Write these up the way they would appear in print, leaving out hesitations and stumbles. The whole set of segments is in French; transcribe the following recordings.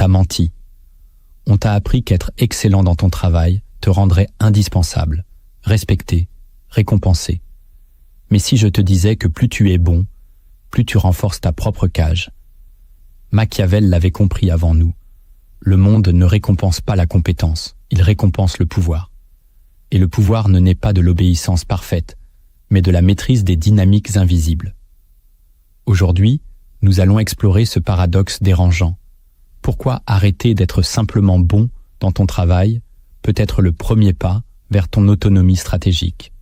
t'a menti. On t'a appris qu'être excellent dans ton travail te rendrait indispensable, respecté, récompensé. Mais si je te disais que plus tu es bon, plus tu renforces ta propre cage. Machiavel l'avait compris avant nous. Le monde ne récompense pas la compétence, il récompense le pouvoir. Et le pouvoir ne naît pas de l'obéissance parfaite, mais de la maîtrise des dynamiques invisibles. Aujourd'hui, nous allons explorer ce paradoxe dérangeant. Pourquoi arrêter d'être simplement bon dans ton travail peut être le premier pas vers ton autonomie stratégique?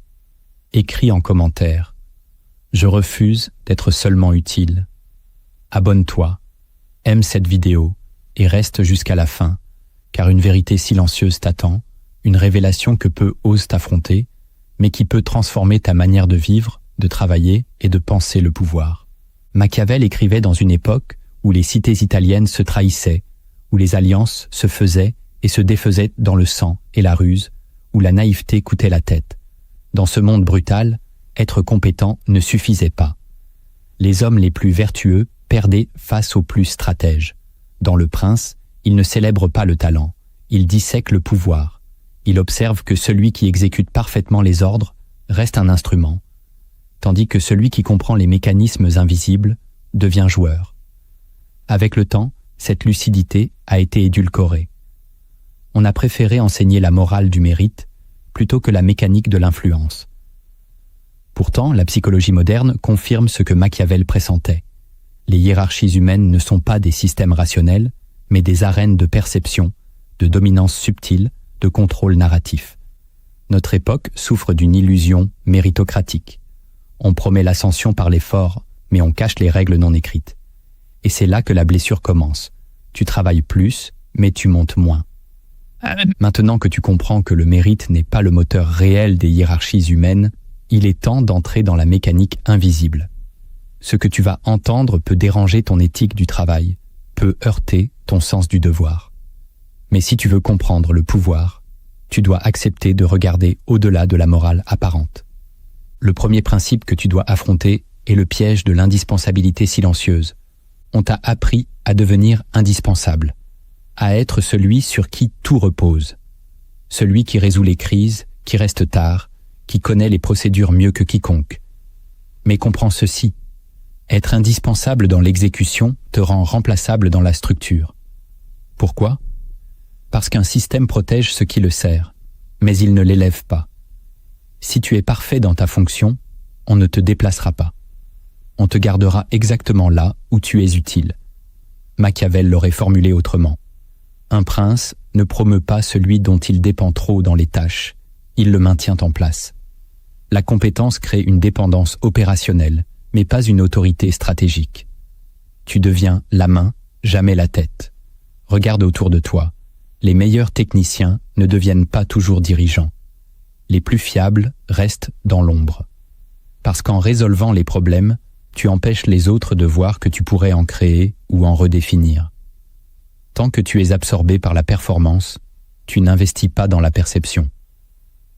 Écris en commentaire. Je refuse d'être seulement utile. Abonne-toi, aime cette vidéo et reste jusqu'à la fin, car une vérité silencieuse t'attend, une révélation que peu osent t'affronter, mais qui peut transformer ta manière de vivre, de travailler et de penser le pouvoir. Machiavel écrivait dans une époque où les cités italiennes se trahissaient, où les alliances se faisaient et se défaisaient dans le sang et la ruse, où la naïveté coûtait la tête. Dans ce monde brutal, être compétent ne suffisait pas. Les hommes les plus vertueux perdaient face aux plus stratèges. Dans Le Prince, il ne célèbre pas le talent, il dissèque le pouvoir. Il observe que celui qui exécute parfaitement les ordres reste un instrument, tandis que celui qui comprend les mécanismes invisibles devient joueur. Avec le temps, cette lucidité a été édulcorée. On a préféré enseigner la morale du mérite plutôt que la mécanique de l'influence. Pourtant, la psychologie moderne confirme ce que Machiavel pressentait. Les hiérarchies humaines ne sont pas des systèmes rationnels, mais des arènes de perception, de dominance subtile, de contrôle narratif. Notre époque souffre d'une illusion méritocratique. On promet l'ascension par l'effort, mais on cache les règles non écrites. Et c'est là que la blessure commence. Tu travailles plus, mais tu montes moins. Maintenant que tu comprends que le mérite n'est pas le moteur réel des hiérarchies humaines, il est temps d'entrer dans la mécanique invisible. Ce que tu vas entendre peut déranger ton éthique du travail, peut heurter ton sens du devoir. Mais si tu veux comprendre le pouvoir, tu dois accepter de regarder au-delà de la morale apparente. Le premier principe que tu dois affronter est le piège de l'indispensabilité silencieuse. On t'a appris à devenir indispensable, à être celui sur qui tout repose, celui qui résout les crises, qui reste tard, qui connaît les procédures mieux que quiconque. Mais comprends ceci, être indispensable dans l'exécution te rend remplaçable dans la structure. Pourquoi ? Parce qu'un système protège ce qui le sert, mais il ne l'élève pas. Si tu es parfait dans ta fonction, on ne te déplacera pas. On te gardera exactement là où tu es utile. Machiavel l'aurait formulé autrement. Un prince ne promeut pas celui dont il dépend trop dans les tâches, il le maintient en place. La compétence crée une dépendance opérationnelle, mais pas une autorité stratégique. Tu deviens la main, jamais la tête. Regarde autour de toi. Les meilleurs techniciens ne deviennent pas toujours dirigeants. Les plus fiables restent dans l'ombre. Parce qu'en résolvant les problèmes, tu empêches les autres de voir que tu pourrais en créer ou en redéfinir. Tant que tu es absorbé par la performance, tu n'investis pas dans la perception.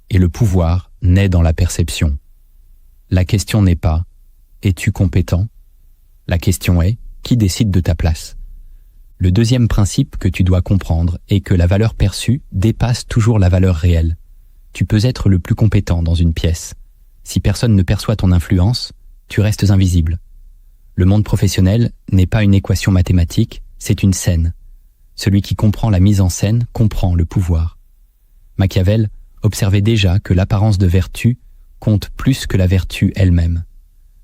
Et le pouvoir naît dans la perception. La question n'est pas « es-tu compétent ?» La question est « qui décide de ta place ?» Le deuxième principe que tu dois comprendre est que la valeur perçue dépasse toujours la valeur réelle. Tu peux être le plus compétent dans une pièce. Si personne ne perçoit ton influence, tu restes invisible. Le monde professionnel n'est pas une équation mathématique, c'est une scène. Celui qui comprend la mise en scène comprend le pouvoir. Machiavel observait déjà que l'apparence de vertu compte plus que la vertu elle-même.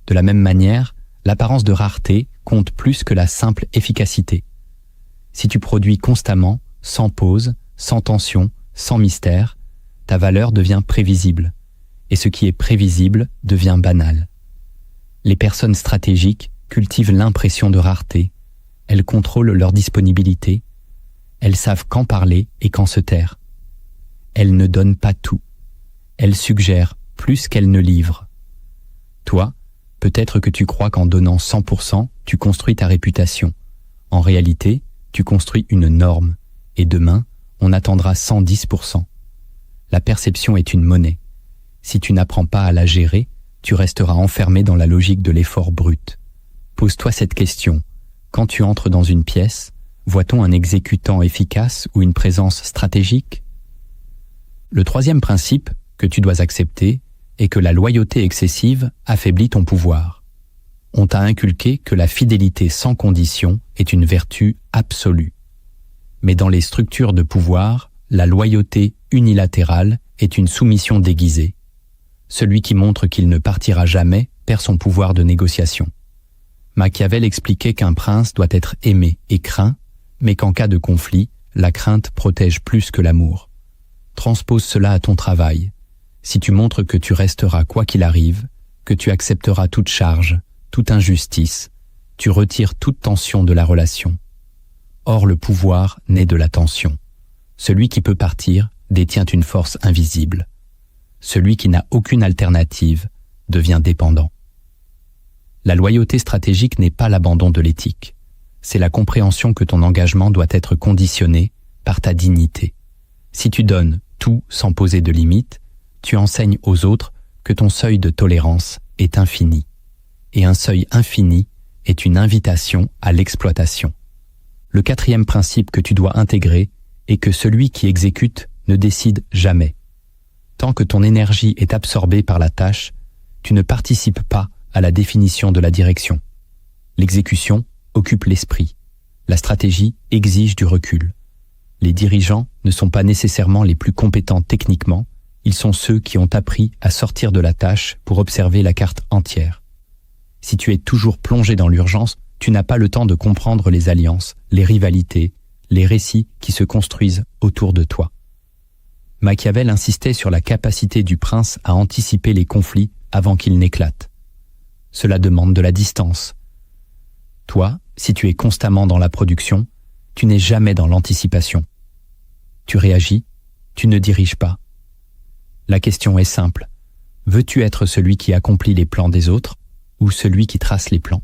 De la même manière, l'apparence de rareté compte plus que la simple efficacité. Si tu produis constamment, sans pause, sans tension, sans mystère, ta valeur devient prévisible. Et ce qui est prévisible devient banal. Les personnes stratégiques cultivent l'impression de rareté. Elles contrôlent leur disponibilité. Elles savent quand parler et quand se taire. Elles ne donnent pas tout. Elles suggèrent plus qu'elles ne livrent. Toi, peut-être que tu crois qu'en donnant 100%, tu construis ta réputation. En réalité, tu construis une norme. Et demain, on attendra 110%. La perception est une monnaie. Si tu n'apprends pas à la gérer, tu resteras enfermé dans la logique de l'effort brut. Pose-toi cette question. Quand tu entres dans une pièce, Voit-on un exécutant efficace ou une présence stratégique? Le troisième principe que tu dois accepter est que la loyauté excessive affaiblit ton pouvoir. On t'a inculqué que la fidélité sans condition est une vertu absolue. Mais dans les structures de pouvoir, la loyauté unilatérale est une soumission déguisée. Celui qui montre qu'il ne partira jamais perd son pouvoir de négociation. Machiavel expliquait qu'un prince doit être aimé et craint, mais qu'en cas de conflit, la crainte protège plus que l'amour. Transpose cela à ton travail. Si tu montres que tu resteras quoi qu'il arrive, que tu accepteras toute charge, toute injustice, tu retires toute tension de la relation. Or le pouvoir naît de la tension. Celui qui peut partir détient une force invisible. Celui qui n'a aucune alternative devient dépendant. La loyauté stratégique n'est pas l'abandon de l'éthique. C'est la compréhension que ton engagement doit être conditionné par ta dignité. Si tu donnes tout sans poser de limites, tu enseignes aux autres que ton seuil de tolérance est infini. Et un seuil infini est une invitation à l'exploitation. Le quatrième principe que tu dois intégrer est que celui qui exécute ne décide jamais. Tant que ton énergie est absorbée par la tâche, tu ne participes pas à la définition de la direction. L'exécution occupe l'esprit. La stratégie exige du recul. Les dirigeants ne sont pas nécessairement les plus compétents techniquement, ils sont ceux qui ont appris à sortir de la tâche pour observer la carte entière. Si tu es toujours plongé dans l'urgence, tu n'as pas le temps de comprendre les alliances, les rivalités, les récits qui se construisent autour de toi. Machiavel insistait sur la capacité du prince à anticiper les conflits avant qu'ils n'éclatent. Cela demande de la distance. Toi, si tu es constamment dans la production, tu n'es jamais dans l'anticipation. Tu réagis, tu ne diriges pas. La question est simple. Veux-tu être celui qui accomplit les plans des autres ou celui qui trace les plans?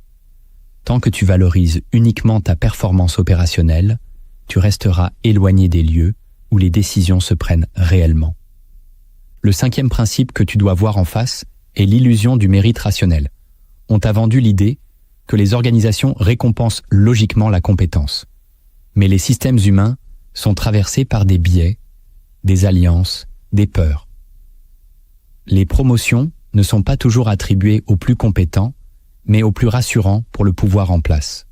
Tant que tu valorises uniquement ta performance opérationnelle, tu resteras éloigné des lieux où les décisions se prennent réellement. Le cinquième principe que tu dois voir en face est l'illusion du mérite rationnel. On t'a vendu l'idée que les organisations récompensent logiquement la compétence. Mais les systèmes humains sont traversés par des biais, des alliances, des peurs. Les promotions ne sont pas toujours attribuées aux plus compétents, mais aux plus rassurants pour le pouvoir en place.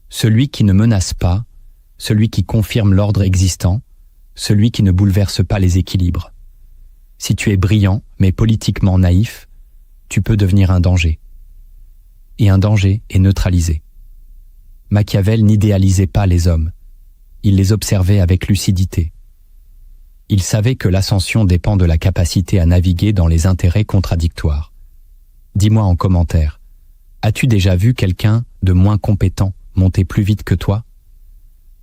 Celui qui ne menace pas, celui qui confirme l'ordre existant, celui qui ne bouleverse pas les équilibres. Si tu es brillant, mais politiquement naïf, tu peux devenir un danger. Et un danger est neutralisé. Machiavel n'idéalisait pas les hommes. Il les observait avec lucidité. Il savait que l'ascension dépend de la capacité à naviguer dans les intérêts contradictoires. Dis-moi en commentaire, as-tu déjà vu quelqu'un de moins compétent monter plus vite que toi?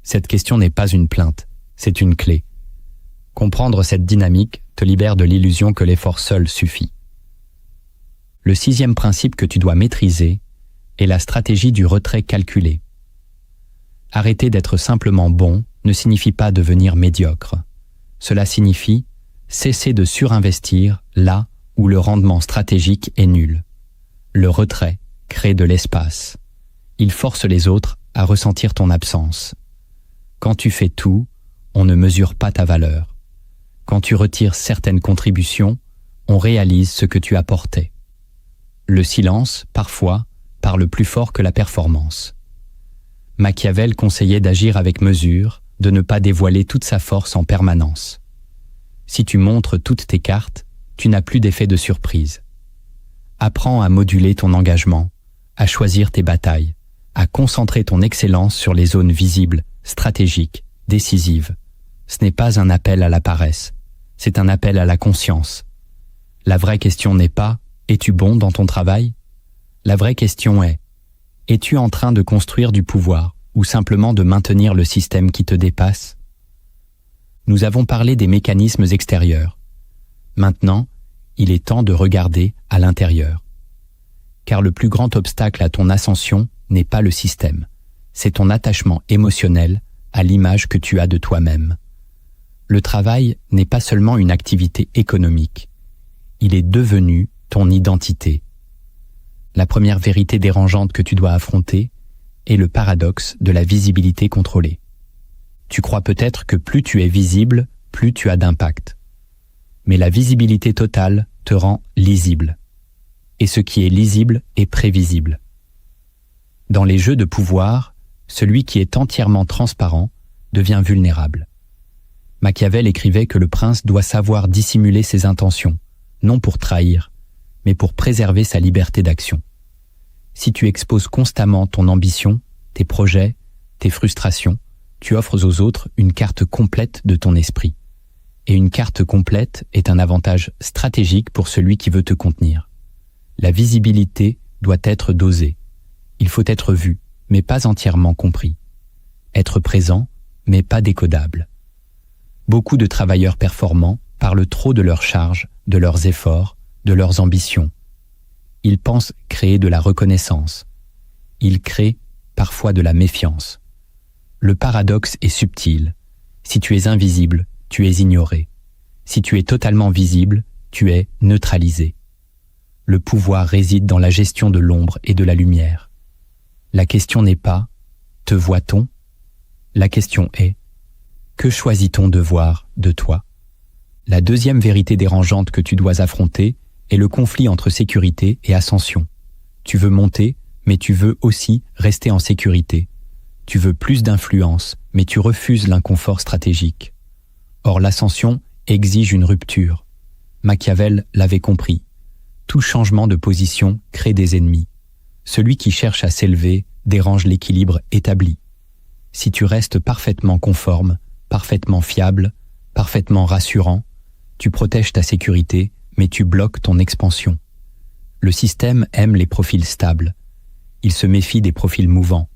Cette question n'est pas une plainte, c'est une clé. Comprendre cette dynamique te libère de l'illusion que l'effort seul suffit. Le sixième principe que tu dois maîtriser est la stratégie du retrait calculé. Arrêter d'être simplement bon ne signifie pas devenir médiocre. Cela signifie cesser de surinvestir là où le rendement stratégique est nul. Le retrait crée de l'espace. Il force les autres à ressentir ton absence. Quand tu fais tout, on ne mesure pas ta valeur. Quand tu retires certaines contributions, on réalise ce que tu apportais. Le silence, parfois, parle plus fort que la performance. Machiavel conseillait d'agir avec mesure, de ne pas dévoiler toute sa force en permanence. Si tu montres toutes tes cartes, tu n'as plus d'effet de surprise. Apprends à moduler ton engagement, à choisir tes batailles, à concentrer ton excellence sur les zones visibles, stratégiques, décisives. Ce n'est pas un appel à la paresse, c'est un appel à la conscience. La vraie question n'est pas « es-tu bon dans ton travail ?» La vraie question est « es-tu en train de construire du pouvoir ou simplement de maintenir le système qui te dépasse ?» Nous avons parlé des mécanismes extérieurs. Maintenant, il est temps de regarder à l'intérieur. Car le plus grand obstacle à ton ascension n'est pas le système, c'est ton attachement émotionnel à l'image que tu as de toi-même. Le travail n'est pas seulement une activité économique, il est devenu ton identité. La première vérité dérangeante que tu dois affronter est le paradoxe de la visibilité contrôlée. Tu crois peut-être que plus tu es visible, plus tu as d'impact. Mais la visibilité totale te rend lisible. Et ce qui est lisible est prévisible. Dans les jeux de pouvoir, celui qui est entièrement transparent devient vulnérable. Machiavel écrivait que le prince doit savoir dissimuler ses intentions, non pour trahir, mais pour préserver sa liberté d'action. Si tu exposes constamment ton ambition, tes projets, tes frustrations, tu offres aux autres une carte complète de ton esprit. Et une carte complète est un avantage stratégique pour celui qui veut te contenir. La visibilité doit être dosée. Il faut être vu, mais pas entièrement compris. Être présent, mais pas décodable. Beaucoup de travailleurs performants parlent trop de leurs charges, de leurs efforts, de leurs ambitions. Ils pensent créer de la reconnaissance. Ils créent parfois de la méfiance. Le paradoxe est subtil. Si tu es invisible, tu es ignoré. Si tu es totalement visible, tu es neutralisé. Le pouvoir réside dans la gestion de l'ombre et de la lumière. La question n'est pas « te voit-on ?» La question est « que choisit-on de voir de toi ?» La deuxième vérité dérangeante que tu dois affronter est le conflit entre sécurité et ascension. Tu veux monter, mais tu veux aussi rester en sécurité. Tu veux plus d'influence, mais tu refuses l'inconfort stratégique. Or, l'ascension exige une rupture. Machiavel l'avait compris. Tout changement de position crée des ennemis. Celui qui cherche à s'élever dérange l'équilibre établi. Si tu restes parfaitement conforme, parfaitement fiable, parfaitement rassurant, tu protèges ta sécurité, mais tu bloques ton expansion. Le système aime les profils stables. Il se méfie des profils mouvants.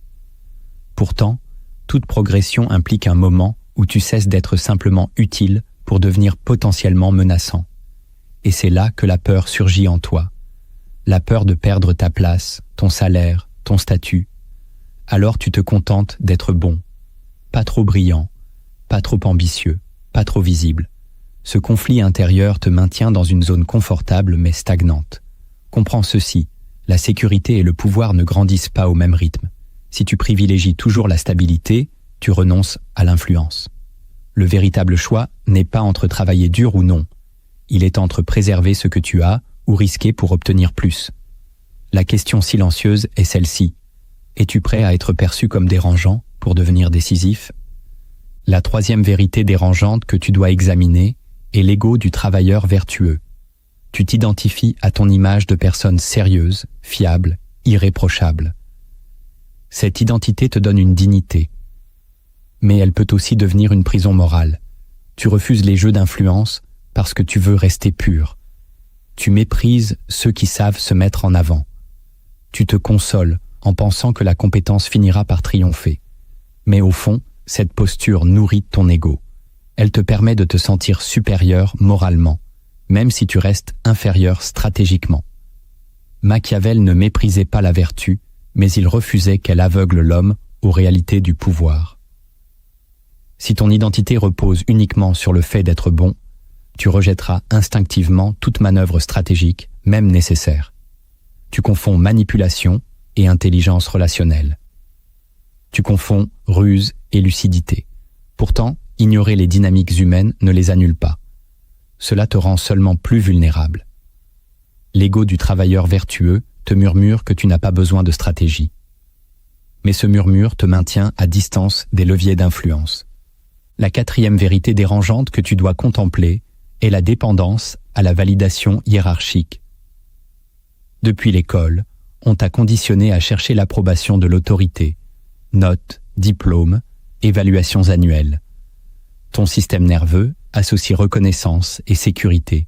Pourtant, toute progression implique un moment où tu cesses d'être simplement utile pour devenir potentiellement menaçant. Et c'est là que la peur surgit en toi. La peur de perdre ta place, ton salaire, ton statut. Alors tu te contentes d'être bon, pas trop brillant, pas trop ambitieux, pas trop visible. Ce conflit intérieur te maintient dans une zone confortable mais stagnante. Comprends ceci, la sécurité et le pouvoir ne grandissent pas au même rythme. Si tu privilégies toujours la stabilité, tu renonces à l'influence. Le véritable choix n'est pas entre travailler dur ou non. Il est entre préserver ce que tu as ou risquer pour obtenir plus. La question silencieuse est celle-ci. Es-tu prêt à être perçu comme dérangeant pour devenir décisif ? La troisième vérité dérangeante que tu dois examiner est l'ego du travailleur vertueux. Tu t'identifies à ton image de personne sérieuse, fiable, irréprochable. Cette identité te donne une dignité. Mais elle peut aussi devenir une prison morale. Tu refuses les jeux d'influence parce que tu veux rester pur. Tu méprises ceux qui savent se mettre en avant. Tu te consoles en pensant que la compétence finira par triompher. Mais au fond, cette posture nourrit ton ego. Elle te permet de te sentir supérieur moralement, même si tu restes inférieur stratégiquement. Machiavel ne méprisait pas la vertu, mais il refusait qu'elle aveugle l'homme aux réalités du pouvoir. Si ton identité repose uniquement sur le fait d'être bon, tu rejetteras instinctivement toute manœuvre stratégique, même nécessaire. Tu confonds manipulation et intelligence relationnelle. Tu confonds ruse et lucidité. Pourtant, ignorer les dynamiques humaines ne les annule pas. Cela te rend seulement plus vulnérable. L'ego du travailleur vertueux te murmure que tu n'as pas besoin de stratégie. Mais ce murmure te maintient à distance des leviers d'influence. La quatrième vérité dérangeante que tu dois contempler est la dépendance à la validation hiérarchique. Depuis l'école, on t'a conditionné à chercher l'approbation de l'autorité, notes, diplômes, évaluations annuelles. Ton système nerveux associe reconnaissance et sécurité.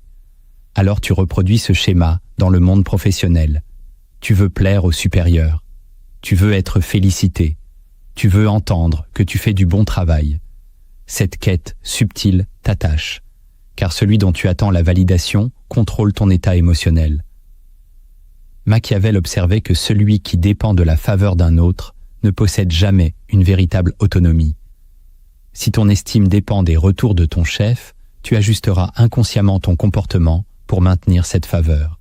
Alors tu reproduis ce schéma dans le monde professionnel. Tu veux plaire aux supérieurs. Tu veux être félicité. Tu veux entendre que tu fais du bon travail. Cette quête subtile t'attache, car celui dont tu attends la validation contrôle ton état émotionnel. Machiavel observait que celui qui dépend de la faveur d'un autre ne possède jamais une véritable autonomie. Si ton estime dépend des retours de ton chef, tu ajusteras inconsciemment ton comportement pour maintenir cette faveur.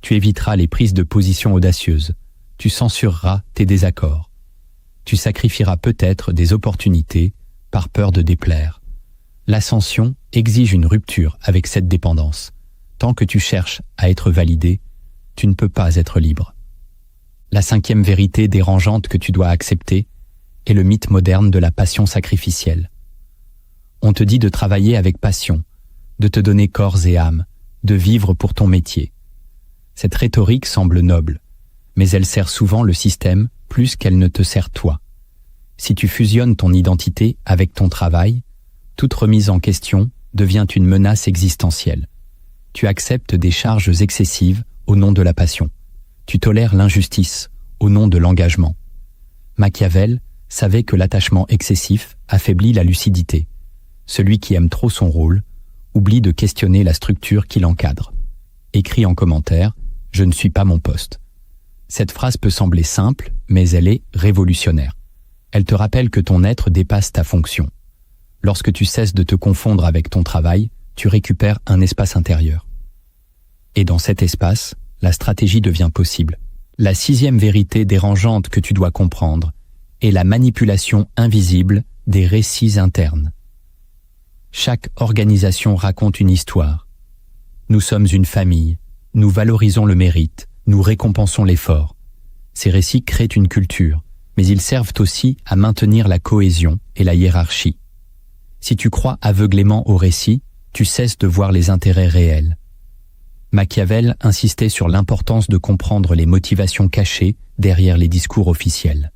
Tu éviteras les prises de position audacieuses. Tu censureras tes désaccords. tu sacrifieras peut-être des opportunités par peur de déplaire. L'ascension exige une rupture avec cette dépendance. Tant que tu cherches à être validé, tu ne peux pas être libre. La 5e vérité dérangeante que tu dois accepter est le mythe moderne de la passion sacrificielle. On te dit de travailler avec passion, de te donner corps et âme, de vivre pour ton métier. Cette rhétorique semble noble, mais elle sert souvent le système plus qu'elle ne te sert toi. Si tu fusionnes ton identité avec ton travail, toute remise en question devient une menace existentielle. Tu acceptes des charges excessives au nom de la passion. Tu tolères l'injustice au nom de l'engagement. Machiavel savait que l'attachement excessif affaiblit la lucidité. Celui qui aime trop son rôle oublie de questionner la structure qui l'encadre. Écrit en commentaire, « Je ne suis pas mon poste ». Cette phrase peut sembler simple, mais elle est révolutionnaire. Elle te rappelle que ton être dépasse ta fonction. Lorsque tu cesses de te confondre avec ton travail, tu récupères un espace intérieur. Et dans cet espace, la stratégie devient possible. La 6e vérité dérangeante que tu dois comprendre est la manipulation invisible des récits internes. Chaque organisation raconte une histoire. Nous sommes une famille, nous valorisons le mérite, nous récompensons l'effort. Ces récits créent une culture, mais ils servent aussi à maintenir la cohésion et la hiérarchie. Si tu crois aveuglément aux récits, tu cesses de voir les intérêts réels. Machiavel insistait sur l'importance de comprendre les motivations cachées derrière les discours officiels.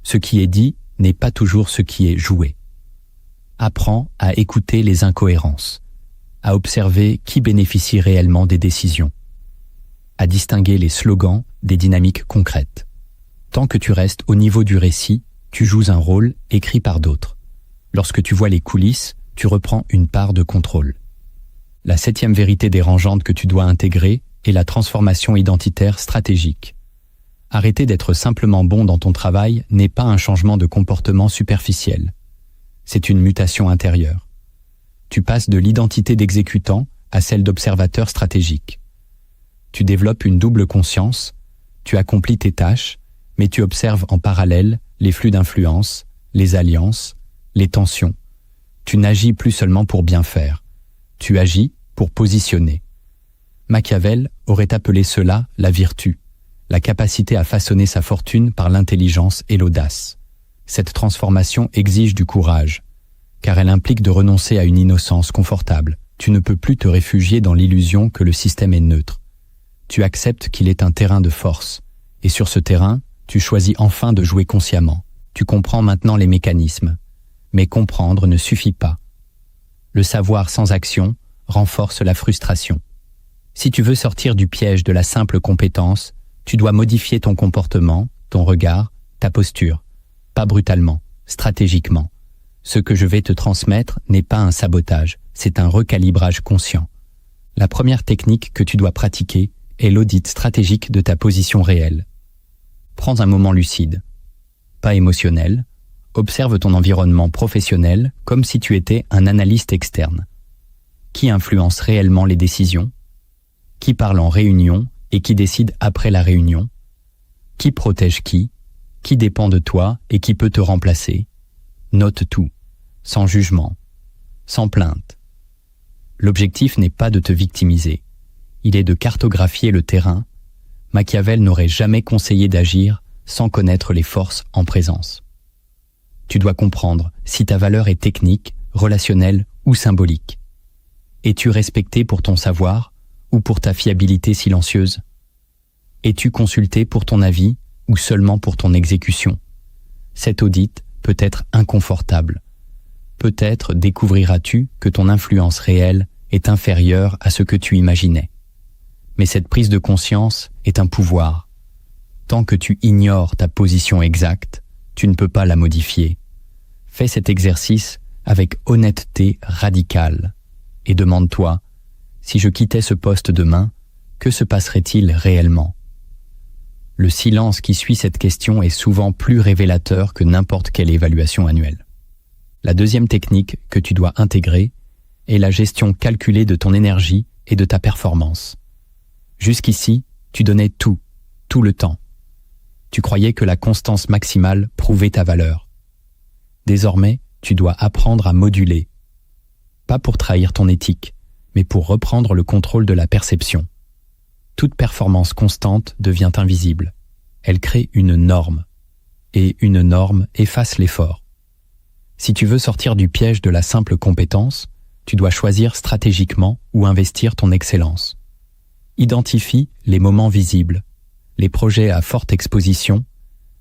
Ce qui est dit n'est pas toujours ce qui est joué. Apprends à écouter les incohérences, à observer qui bénéficie réellement des décisions, à distinguer les slogans des dynamiques concrètes. Tant que tu restes au niveau du récit, tu joues un rôle écrit par d'autres. Lorsque tu vois les coulisses, tu reprends une part de contrôle. La 7e vérité dérangeante que tu dois intégrer est la transformation identitaire stratégique. Arrêter d'être simplement bon dans ton travail n'est pas un changement de comportement superficiel. C'est une mutation intérieure. Tu passes de l'identité d'exécutant à celle d'observateur stratégique. Tu développes une double conscience, tu accomplis tes tâches, mais tu observes en parallèle les flux d'influence, les alliances, les tensions. Tu n'agis plus seulement pour bien faire, tu agis pour positionner. Machiavel aurait appelé cela la vertu, la capacité à façonner sa fortune par l'intelligence et l'audace. Cette transformation exige du courage, car elle implique de renoncer à une innocence confortable. Tu ne peux plus te réfugier dans l'illusion que le système est neutre. Tu acceptes qu'il est un terrain de force, et sur ce terrain, tu choisis enfin de jouer consciemment. Tu comprends maintenant les mécanismes, mais comprendre ne suffit pas. Le savoir sans action renforce la frustration. Si tu veux sortir du piège de la simple compétence, tu dois modifier ton comportement, ton regard, ta posture. Pas brutalement, stratégiquement. Ce que je vais te transmettre n'est pas un sabotage, c'est un recalibrage conscient. La première technique que tu dois pratiquer est l'audit stratégique de ta position réelle. Prends un moment lucide, pas émotionnel, observe ton environnement professionnel comme si tu étais un analyste externe. Qui influence réellement les décisions? Qui parle en réunion et qui décide après la réunion? Qui protège qui? Qui dépend de toi et qui peut te remplacer? Note tout, sans jugement, sans plainte. L'objectif n'est pas de te victimiser, il est de cartographier le terrain. Machiavel n'aurait jamais conseillé d'agir sans connaître les forces en présence. Tu dois comprendre si ta valeur est technique, relationnelle ou symbolique. Es-tu respecté pour ton savoir ou pour ta fiabilité silencieuse? Es-tu consulté pour ton avis ou seulement pour ton exécution? Cet audit peut être inconfortable. Peut-être découvriras-tu que ton influence réelle est inférieure à ce que tu imaginais. Mais cette prise de conscience est un pouvoir. Tant que tu ignores ta position exacte, tu ne peux pas la modifier. Fais cet exercice avec honnêteté radicale et demande-toi, si je quittais ce poste demain, que se passerait-il réellement? Le silence qui suit cette question est souvent plus révélateur que n'importe quelle évaluation annuelle. La deuxième technique que tu dois intégrer est la gestion calculée de ton énergie et de ta performance. Jusqu'ici, tu donnais tout le temps. Tu croyais que la constance maximale prouvait ta valeur. Désormais, tu dois apprendre à moduler. Pas pour trahir ton éthique, mais pour reprendre le contrôle de la perception. Toute performance constante devient invisible. Elle crée une norme. Et une norme efface l'effort. Si tu veux sortir du piège de la simple compétence, tu dois choisir stratégiquement où investir ton excellence. Identifie les moments visibles, les projets à forte exposition,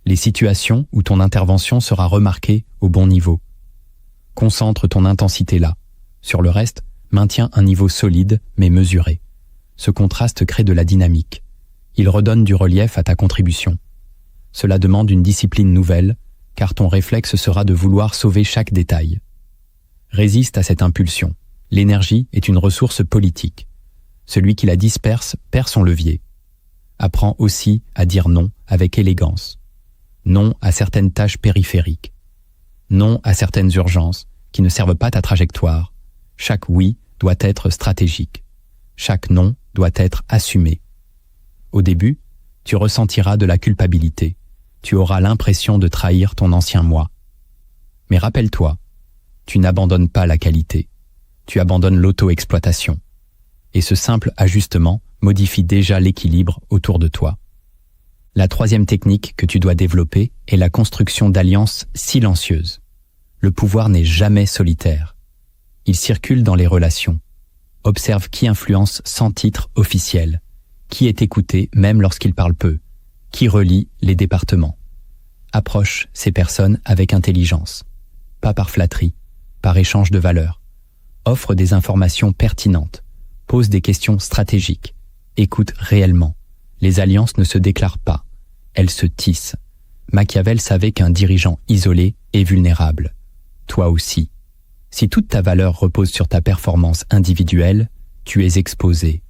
les situations où ton intervention sera remarquée au bon niveau. Concentre ton intensité là. Sur le reste, maintiens un niveau solide mais mesuré. Ce contraste crée de la dynamique. Il redonne du relief à ta contribution. Cela demande une discipline nouvelle, car ton réflexe sera de vouloir sauver chaque détail. Résiste à cette impulsion. L'énergie est une ressource politique. Celui qui la disperse perd son levier. Apprends aussi à dire non avec élégance. Non à certaines tâches périphériques. Non à certaines urgences qui ne servent pas ta trajectoire. Chaque oui doit être stratégique. Chaque non doit être assumé. Au début, tu ressentiras de la culpabilité. Tu auras l'impression de trahir ton ancien moi. Mais rappelle-toi, tu n'abandonnes pas la qualité. Tu abandonnes l'auto-exploitation. Et ce simple ajustement modifie déjà l'équilibre autour de toi. La troisième technique que tu dois développer est la construction d'alliances silencieuses. Le pouvoir n'est jamais solitaire. Il circule dans les relations. Observe qui influence sans titre officiel, qui est écouté même lorsqu'il parle peu, qui relie les départements. Approche ces personnes avec intelligence, pas par flatterie, par échange de valeurs. Offre des informations pertinentes, pose des questions stratégiques, écoute réellement. Les alliances ne se déclarent pas, elles se tissent. Machiavel savait qu'un dirigeant isolé est vulnérable. Toi aussi. Si toute ta valeur repose sur ta performance individuelle, tu es exposé.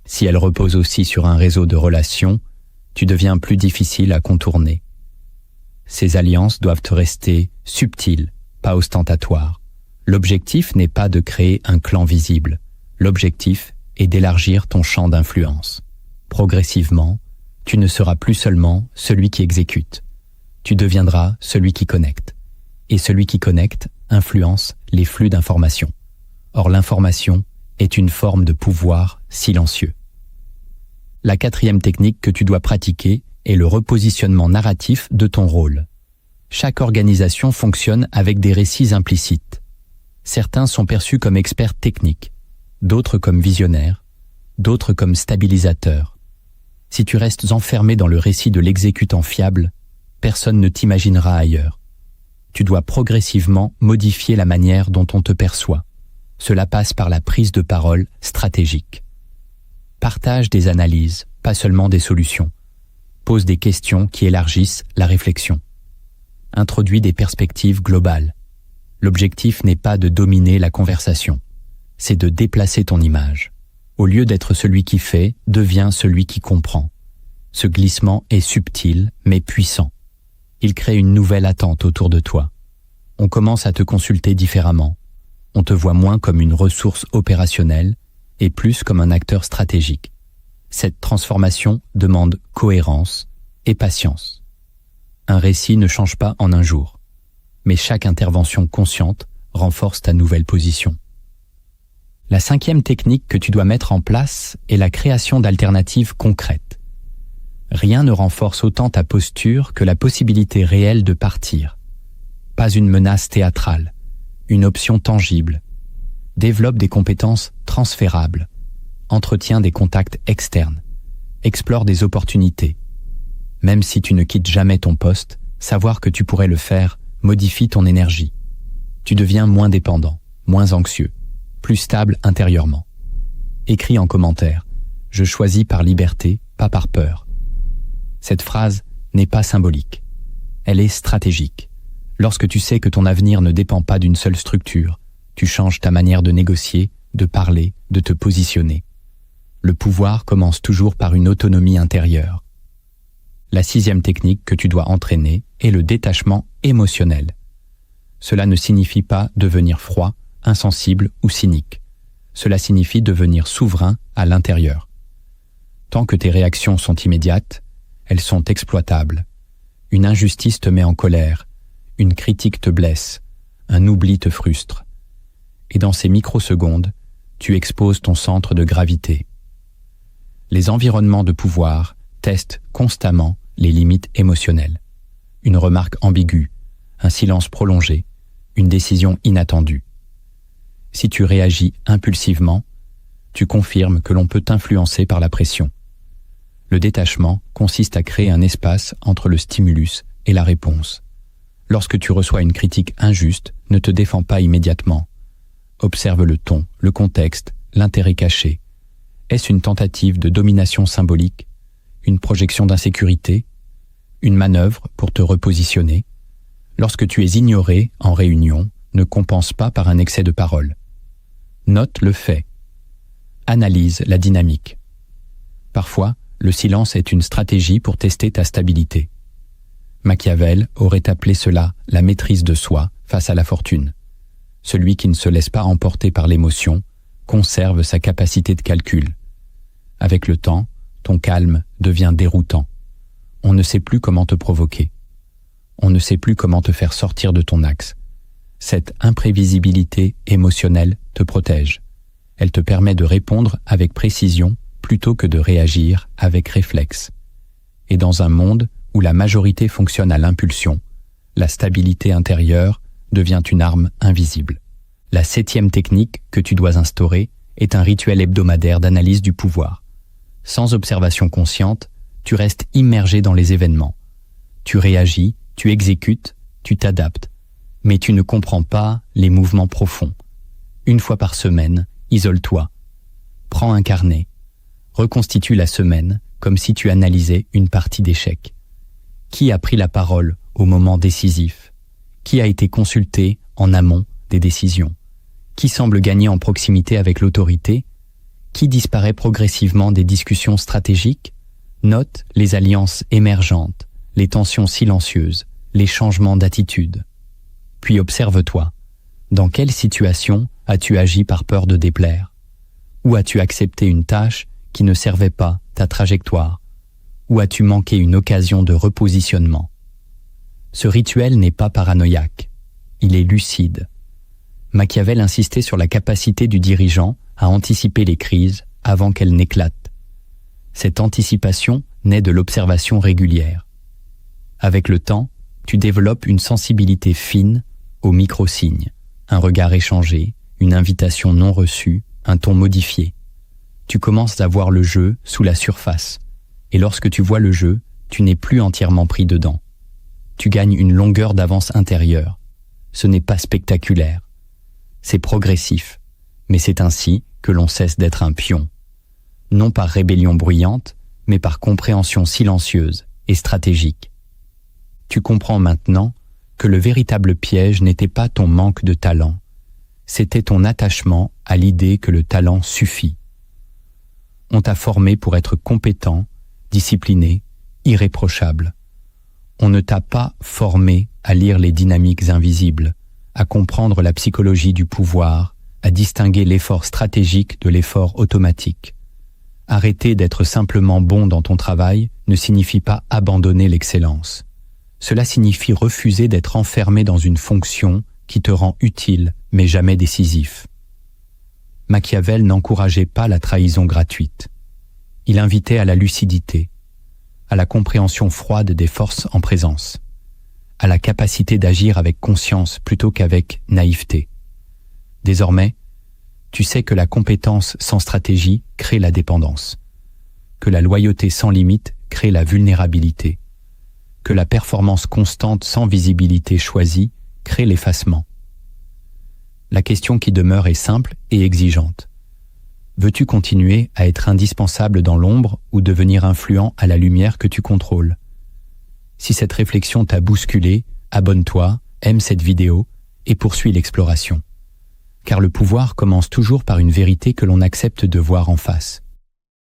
Si elle repose aussi sur un réseau de relations, tu deviens plus difficile à contourner. Ces alliances doivent rester subtiles, pas ostentatoires. L'objectif n'est pas de créer un clan visible. L'objectif est d'élargir ton champ d'influence. Progressivement, tu ne seras plus seulement celui qui exécute. Tu deviendras celui qui connecte. Et celui qui connecte influence les flux d'informations. Or, l'information est une forme de pouvoir silencieux. La quatrième technique que tu dois pratiquer est le repositionnement narratif de ton rôle. Chaque organisation fonctionne avec des récits implicites. Certains sont perçus comme experts techniques, d'autres comme visionnaires, d'autres comme stabilisateurs. Si tu restes enfermé dans le récit de l'exécutant fiable, personne ne t'imaginera ailleurs. Tu dois progressivement modifier la manière dont on te perçoit. Cela passe par la prise de parole stratégique. Partage des analyses, pas seulement des solutions. Pose des questions qui élargissent la réflexion. Introduis des perspectives globales. L'objectif n'est pas de dominer la conversation, c'est de déplacer ton image. Au lieu d'être celui qui fait, deviens celui qui comprend. Ce glissement est subtil, mais puissant. Il crée une nouvelle attente autour de toi. On commence à te consulter différemment. On te voit moins comme une ressource opérationnelle et plus comme un acteur stratégique. Cette transformation demande cohérence et patience. Un récit ne change pas en un jour, mais chaque intervention consciente renforce ta nouvelle position. La cinquième technique que tu dois mettre en place est la création d'alternatives concrètes. Rien ne renforce autant ta posture que la possibilité réelle de partir. Pas une menace théâtrale, une option tangible. Développe des compétences transférables. Entretiens des contacts externes. Explore des opportunités. Même si tu ne quittes jamais ton poste, savoir que tu pourrais le faire modifie ton énergie. Tu deviens moins dépendant, moins anxieux, plus stable intérieurement. Écris en commentaire « Je choisis par liberté, pas par peur ». Cette phrase n'est pas symbolique. Elle est stratégique. Lorsque tu sais que ton avenir ne dépend pas d'une seule structure, tu changes ta manière de négocier, de parler, de te positionner. Le pouvoir commence toujours par une autonomie intérieure. La sixième technique que tu dois entraîner est le détachement émotionnel. Cela ne signifie pas devenir froid, insensible ou cynique. Cela signifie devenir souverain à l'intérieur. Tant que tes réactions sont immédiates, elles sont exploitables. Une injustice te met en colère, une critique te blesse, un oubli te frustre. Et dans ces microsecondes, tu exposes ton centre de gravité. Les environnements de pouvoir testent constamment les limites émotionnelles. Une remarque ambiguë, un silence prolongé, une décision inattendue. Si tu réagis impulsivement, tu confirmes que l'on peut t'influencer par la pression. Le détachement consiste à créer un espace entre le stimulus et la réponse. Lorsque tu reçois une critique injuste, ne te défends pas immédiatement. Observe le ton, le contexte, l'intérêt caché. Est-ce une tentative de domination symbolique, une projection d'insécurité, une manœuvre pour te repositionner? Lorsque tu es ignoré en réunion, ne compense pas par un excès de parole. Note le fait. Analyse la dynamique. Parfois, le silence est une stratégie pour tester ta stabilité. Machiavel aurait appelé cela la maîtrise de soi face à la fortune. Celui qui ne se laisse pas emporter par l'émotion conserve sa capacité de calcul. Avec le temps, ton calme devient déroutant. On ne sait plus comment te provoquer. On ne sait plus comment te faire sortir de ton axe. Cette imprévisibilité émotionnelle te protège. Elle te permet de répondre avec précision plutôt que de réagir avec réflexe. Et dans un monde où la majorité fonctionne à l'impulsion, la stabilité intérieure devient une arme invisible. La 7e technique que tu dois instaurer est un rituel hebdomadaire d'analyse du pouvoir. Sans observation consciente, tu restes immergé dans les événements. Tu réagis, tu exécutes, tu t'adaptes, mais tu ne comprends pas les mouvements profonds. Une fois par semaine, isole-toi. Prends un carnet. Reconstitue la semaine comme si tu analysais une partie d'échecs. Qui a pris la parole au moment décisif? Qui a été consulté en amont des décisions? Qui semble gagner en proximité avec l'autorité? Qui disparaît progressivement des discussions stratégiques? Note les alliances émergentes, les tensions silencieuses, les changements d'attitude. Puis observe-toi. Dans quelle situation as-tu agi par peur de déplaire? Ou as-tu accepté une tâche qui ne servait pas ta trajectoire? Ou as-tu manqué une occasion de repositionnement? Ce rituel n'est pas paranoïaque. Il est lucide. Machiavel insistait sur la capacité du dirigeant à anticiper les crises avant qu'elles n'éclatent. Cette anticipation naît de l'observation régulière. Avec le temps, tu développes une sensibilité fine aux micro-signes, un regard échangé, une invitation non reçue, un ton modifié. Tu commences à voir le jeu sous la surface, et lorsque tu vois le jeu, tu n'es plus entièrement pris dedans. Tu gagnes une longueur d'avance intérieure. Ce n'est pas spectaculaire. C'est progressif, mais c'est ainsi que l'on cesse d'être un pion. Non par rébellion bruyante, mais par compréhension silencieuse et stratégique. Tu comprends maintenant que le véritable piège n'était pas ton manque de talent, c'était ton attachement à l'idée que le talent suffit. On t'a formé pour être compétent, discipliné, irréprochable. On ne t'a pas formé à lire les dynamiques invisibles, à comprendre la psychologie du pouvoir, à distinguer l'effort stratégique de l'effort automatique. Arrêter d'être simplement bon dans ton travail ne signifie pas abandonner l'excellence. Cela signifie refuser d'être enfermé dans une fonction qui te rend utile mais jamais décisif. Machiavel n'encourageait pas la trahison gratuite. Il invitait à la lucidité, à la compréhension froide des forces en présence, à la capacité d'agir avec conscience plutôt qu'avec naïveté. Désormais, tu sais que la compétence sans stratégie crée la dépendance, que la loyauté sans limite crée la vulnérabilité, que la performance constante sans visibilité choisie crée l'effacement. La question qui demeure est simple et exigeante. Veux-tu continuer à être indispensable dans l'ombre ou devenir influent à la lumière que tu contrôles? Si cette réflexion t'a bousculé, abonne-toi, aime cette vidéo et poursuis l'exploration. Car le pouvoir commence toujours par une vérité que l'on accepte de voir en face.